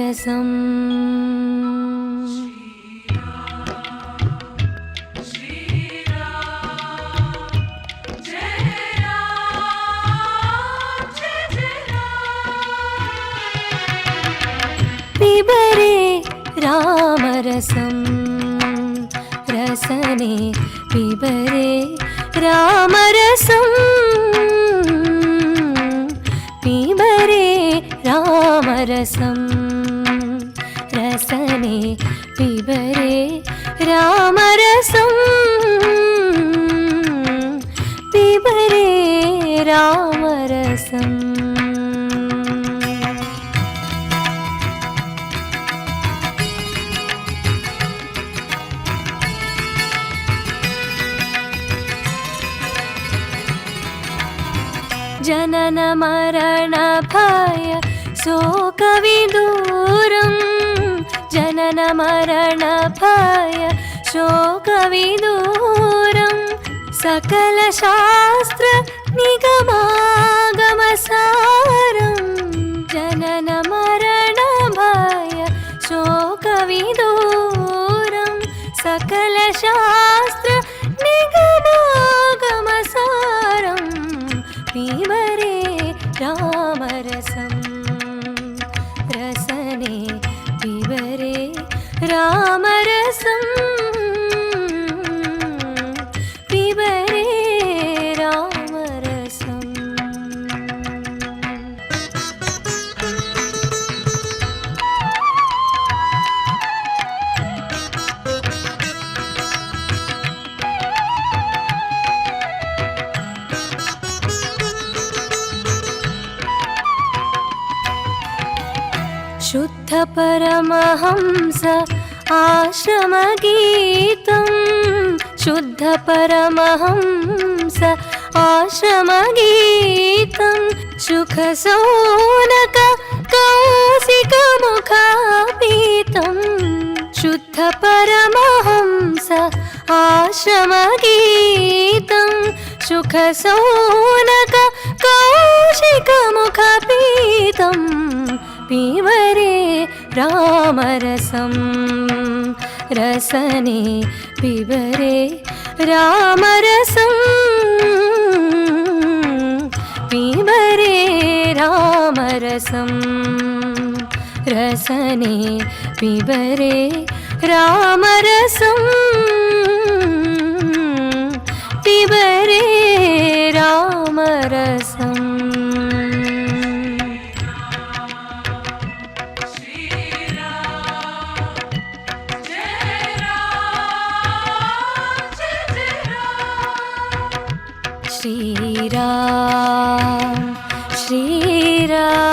रामरसम् पिबरे रामरसं रसने पिबरे रामरसं पिबरे रामरसं रसने पिबरे रामरसं पिबरे रामरसम् जनन मरण भय शोकविदूरं जनन मरण भय शोकविदूरं सकल शास्त्र निगमागमसारं जनन मरण भय शोकविदूरं सकल शास्त्र निगमागमसारं पिबरे रामरसं रसने पिबरे रामरसं पिबरे रामरसम् शुद्ध परमहंस आश्रमगीतं शुद्ध परमहंस आश्रमगीतं सुखसौनक कौशिकमुखापीतं शुद्ध परमहंस आश्रमगीतं सुखसौनक कौशिकमुखापीतं पिबरे रामरसं रसने पिबरे रामरसं पिबरे रामरसं रसने पिबरे रामरसं पिबरे रामरसम् श्रीराम श्रीराम